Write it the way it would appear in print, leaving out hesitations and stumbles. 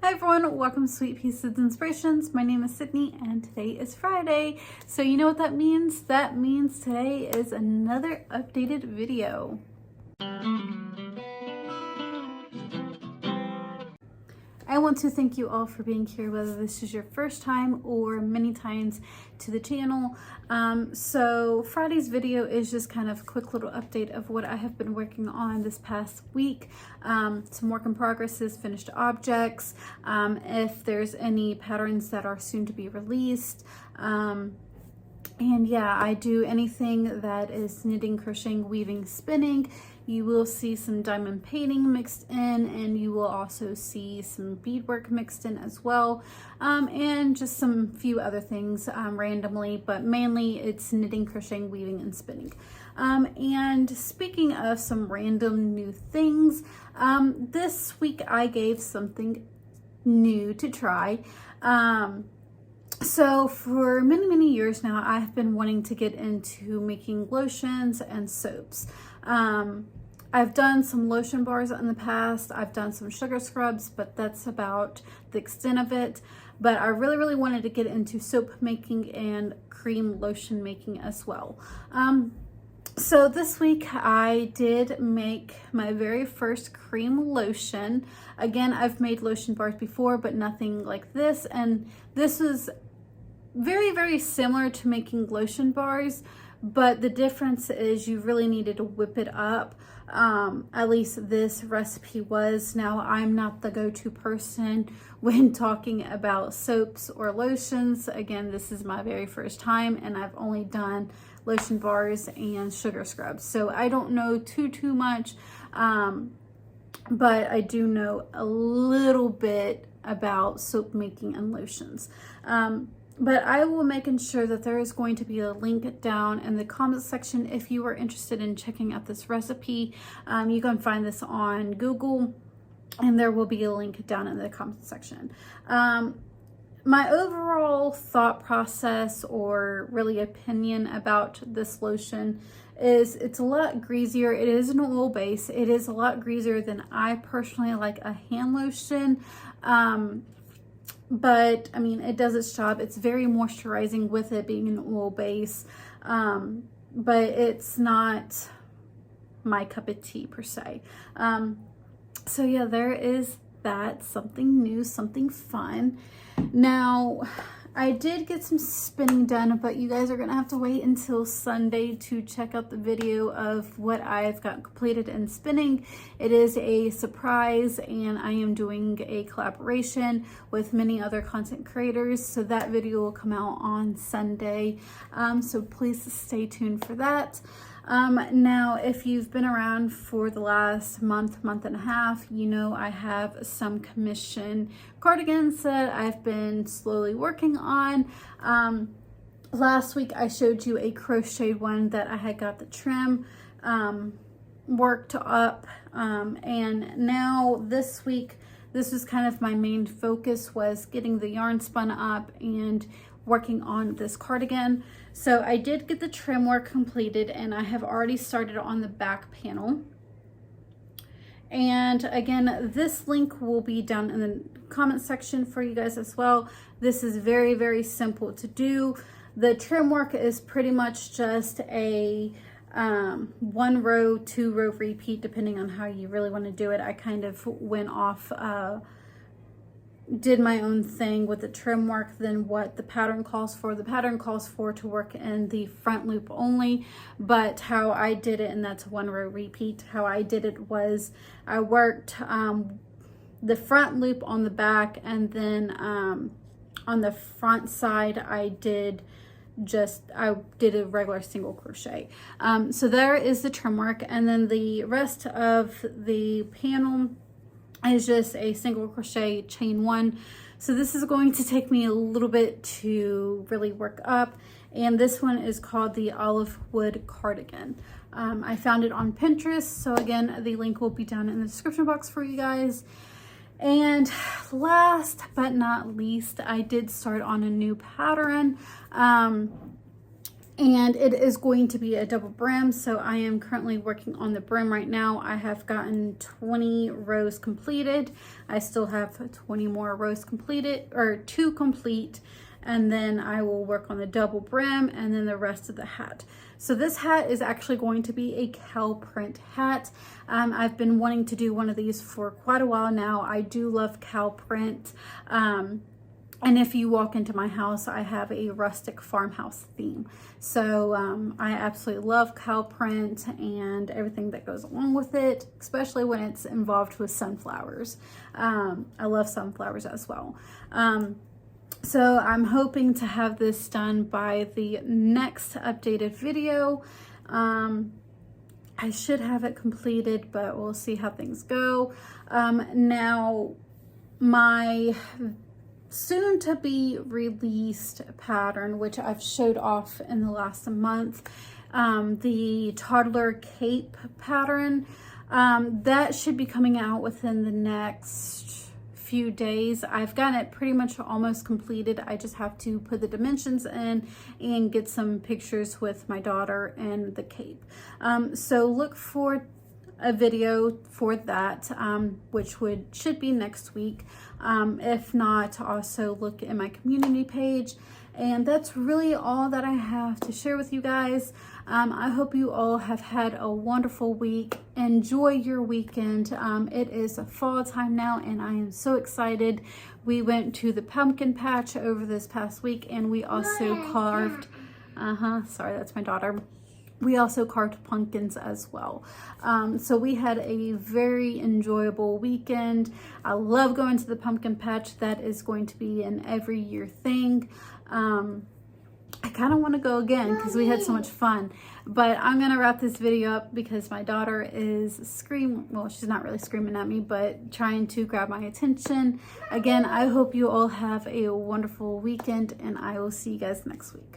Hi everyone, welcome to Sweet Pieces Inspirations. My name is Sydney and today is Friday. So you know what that means? That means today is another updated video. I want to thank you all for being here, whether this is your first time or many times to the channel. So Friday's video is just kind of a quick little update of what I have been working on this past week. Some work in progresses, finished objects, if there's any patterns that are soon to be released. And yeah, I do anything that is knitting, crocheting, weaving, spinning. You will see some diamond painting mixed in, and you will also see some beadwork mixed in as well, and just some few other things randomly, but mainly it's knitting, crocheting, weaving, and spinning. And speaking of some random new things, this week I gave something new to try. So for many years now, I've been wanting to get into making lotions and soaps. I've done some lotion bars in the past. I've done some sugar scrubs, but that's about the extent of it. But I really wanted to get into soap making and cream lotion making as well. So this week I did make my very first cream lotion. Again, I've made lotion bars before, but nothing like this. And this is very similar to making lotion bars, but the difference is you really needed to whip it up. At least this recipe was. Now, I'm not the go-to person when talking about soaps or lotions. Again, this is my very first time, and I've only done lotion bars and sugar scrubs, so I don't know too much, but I do know a little bit about soap making and lotions. But I will make sure that there is going to be a link down in the comment section if you are interested in checking out this recipe. You can find this on Google, and there will be a link down in the comment section. My overall thought process, or really opinion about this lotion, is it's a lot greasier. It is an oil base. It is a lot greasier than I personally like a hand lotion. But I mean, it does its job. It's very moisturizing with it being an oil base, but it's not my cup of tea per se. So yeah, there is that, something new, something fun. Now, I did get some spinning done, but you guys are gonna have to wait until Sunday to check out the video of what I've got completed in spinning. It is a surprise, and I am doing a collaboration with many other content creators, so that video will come out on Sunday. So please stay tuned for that. Now, if you've been around for the last month and a half, you know I have some commission cardigans that I've been slowly working on. Last week I showed you a crocheted one that I had got the trim worked up, and now this week, this was kind of my main focus, was getting the yarn spun up and working on this cardigan. So I did get the trim work completed, and I have already started on the back panel. And again, this link will be down in the comment section for you guys as well. This is very simple to do. The trim work is pretty much just a 1 row, 2 row repeat, depending on how you really want to do it. I kind of went off, did my own thing with the trim work than what the pattern calls for. The pattern calls for to work in the front loop only, but how I did it, and that's 1 row repeat, how I did it was I worked the front loop on the back, and then on the front side I did a regular single crochet. So there is the trim work, and then the rest of the panel is just a single crochet chain 1. So this is going to take me a little bit to really work up, and this one is called the olive wood cardigan. I found it on Pinterest, so again, the link will be down in the description box for you guys. And last but not least, I did start on a new pattern. and it is going to be a double brim. So I am currently working on the brim right now. I have gotten 20 rows completed. I still have 20 more rows completed, or 2 complete, and then I will work on the double brim and then the rest of the hat. So this hat is actually going to be a cow print hat. I've been wanting to do one of these for quite a while now. I do love cow print. And if you walk into my house, I have a rustic farmhouse theme. So I absolutely love cow print and everything that goes along with it, especially when it's involved with sunflowers. I love sunflowers as well. So I'm hoping to have this done by the next updated video. I should have it completed, but we'll see how things go. Now, my soon to be released pattern, which I've showed off in the last month, the toddler cape pattern, that should be coming out within the next few days. I've gotten it pretty much almost completed. I just have to put the dimensions in and get some pictures with my daughter and the cape. So look for a video for that, which should be next week. If not, also look at my community page. And that's really all that I have to share with you guys. I hope you all have had a wonderful week. Enjoy your weekend. It is fall time now, and I am so excited. We went to the pumpkin patch over this past week, and we also carved, sorry, that's my daughter. We also carved pumpkins as well. So we had a very enjoyable weekend. I love going to the pumpkin patch. That is going to be an every year thing. I kind of want to go again because we had so much fun. But I'm going to wrap this video up because my daughter is screaming. Well, she's not really screaming at me, but trying to grab my attention. Again, I hope you all have a wonderful weekend, and I will see you guys next week.